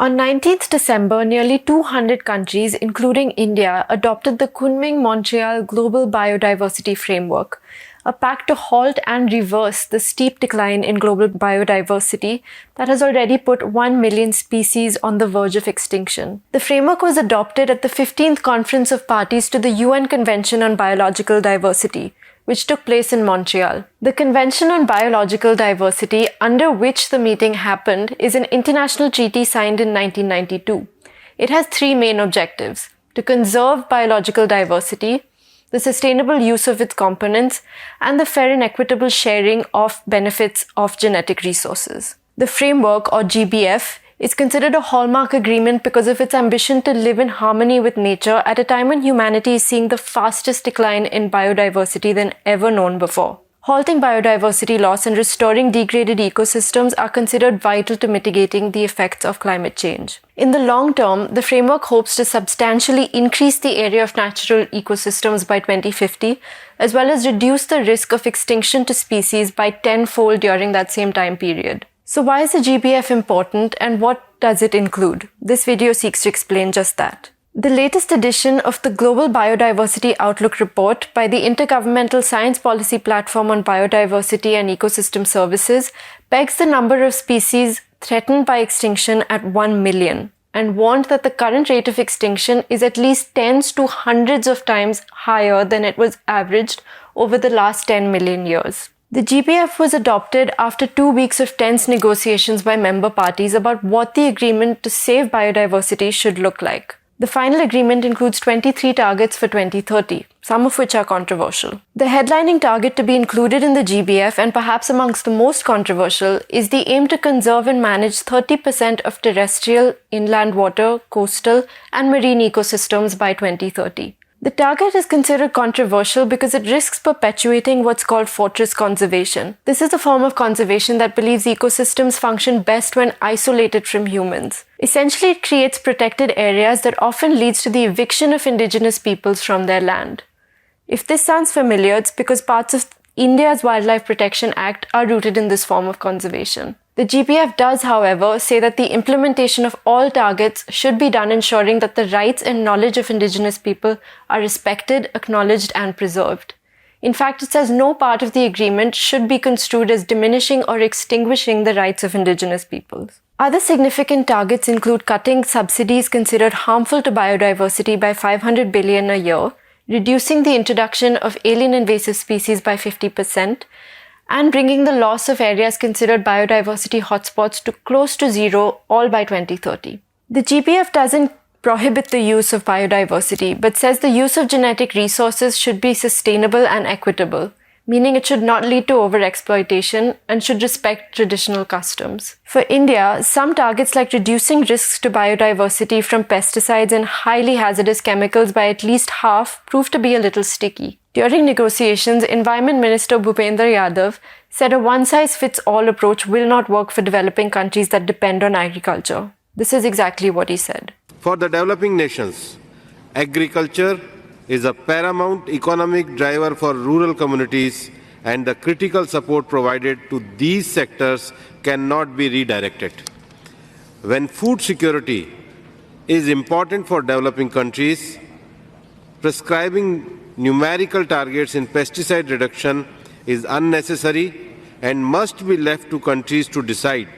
On 19th December, nearly 200 countries, including India, adopted the Kunming-Montreal Global Biodiversity Framework, a pact to halt and reverse the steep decline in global biodiversity that has already put 1 million species on the verge of extinction. The framework was adopted at the 15th Conference of Parties to the UN Convention on Biological Diversity, which took place in Montreal. The Convention on Biological Diversity, under which the meeting happened, is an international treaty signed in 1992. It has three main objectives: to conserve biological diversity, the sustainable use of its components, and the fair and equitable sharing of benefits of genetic resources. The framework, or GBF, is considered a hallmark agreement because of its ambition to live in harmony with nature at a time when humanity is seeing the fastest decline in biodiversity than ever known before. Halting biodiversity loss and restoring degraded ecosystems are considered vital to mitigating the effects of climate change. In the long term, the framework hopes to substantially increase the area of natural ecosystems by 2050, as well as reduce the risk of extinction to species by tenfold during that same time period. So why is the GBF important and what does it include? This video seeks to explain just that. The latest edition of the Global Biodiversity Outlook report by the Intergovernmental Science Policy Platform on Biodiversity and Ecosystem Services pegs the number of species threatened by extinction at 1 million and warned that the current rate of extinction is at least tens to hundreds of times higher than it was averaged over the last 10 million years. The GBF was adopted after 2 weeks of tense negotiations by member parties about what the agreement to save biodiversity should look like. The final agreement includes 23 targets for 2030, some of which are controversial. The headlining target to be included in the GBF, and perhaps amongst the most controversial, is the aim to conserve and manage 30% of terrestrial, inland water, coastal, and marine ecosystems by 2030. The target is considered controversial because it risks perpetuating what's called fortress conservation. This is a form of conservation that believes ecosystems function best when isolated from humans. Essentially, it creates protected areas that often leads to the eviction of indigenous peoples from their land. If this sounds familiar, it's because parts of India's Wildlife Protection Act are rooted in this form of conservation. The GBF does, however, say that the implementation of all targets should be done ensuring that the rights and knowledge of indigenous people are respected, acknowledged, and preserved. In fact, it says no part of the agreement should be construed as diminishing or extinguishing the rights of indigenous peoples. Other significant targets include cutting subsidies considered harmful to biodiversity by 500 billion a year, reducing the introduction of alien invasive species by 50%, and bringing the loss of areas considered biodiversity hotspots to close to zero, all by 2030. The GBF doesn't prohibit the use of biodiversity, but says the use of genetic resources should be sustainable and equitable, meaning it should not lead to overexploitation and should respect traditional customs. For India, some targets like reducing risks to biodiversity from pesticides and highly hazardous chemicals by at least half prove to be a little sticky. During negotiations, Environment Minister Bhupendra Yadav said a one-size-fits-all approach will not work for developing countries that depend on agriculture. This is exactly what he said. For the developing nations, agriculture is a paramount economic driver for rural communities, and the critical support provided to these sectors cannot be redirected. When food security is important for developing countries, prescribing numerical targets in pesticide reduction is unnecessary and must be left to countries to decide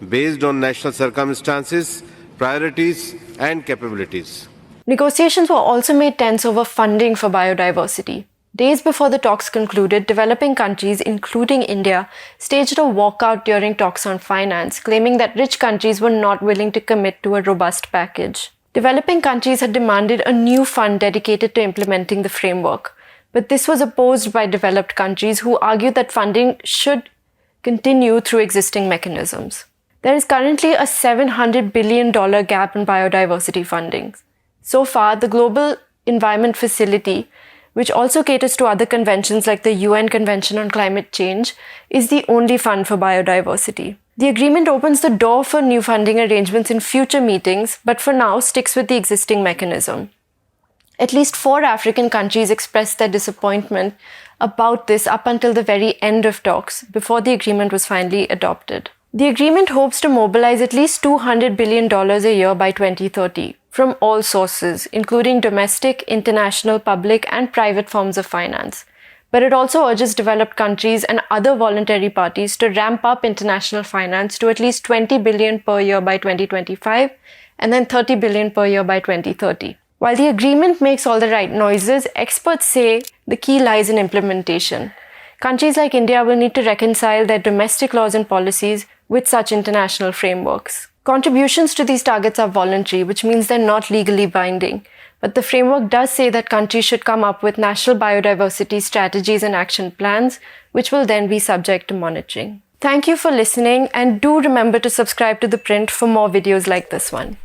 based on national circumstances, priorities, and capabilities. Negotiations were also made tense over funding for biodiversity. Days before the talks concluded, developing countries, including India, staged a walkout during talks on finance, claiming that rich countries were not willing to commit to a robust package. Developing countries had demanded a new fund dedicated to implementing the framework, but this was opposed by developed countries who argued that funding should continue through existing mechanisms. There is currently a $700 billion gap in biodiversity funding. So far, the Global Environment Facility, which also caters to other conventions like the UN Convention on Climate Change, is the only fund for biodiversity. The agreement opens the door for new funding arrangements in future meetings, but for now sticks with the existing mechanism. At least 4 African countries expressed their disappointment about this up until the very end of talks, before the agreement was finally adopted. The agreement hopes to mobilize at least $200 billion a year by 2030 from all sources, including domestic, international, public, and private forms of finance. But it also urges developed countries and other voluntary parties to ramp up international finance to at least $20 billion per year by 2025 and then $30 billion per year by 2030. While the agreement makes all the right noises, experts say the key lies in implementation. Countries like India will need to reconcile their domestic laws and policies with such international frameworks. Contributions to these targets are voluntary, which means they're not legally binding. But the framework does say that countries should come up with national biodiversity strategies and action plans, which will then be subject to monitoring. Thank you for listening, and do remember to subscribe to The Print for more videos like this one.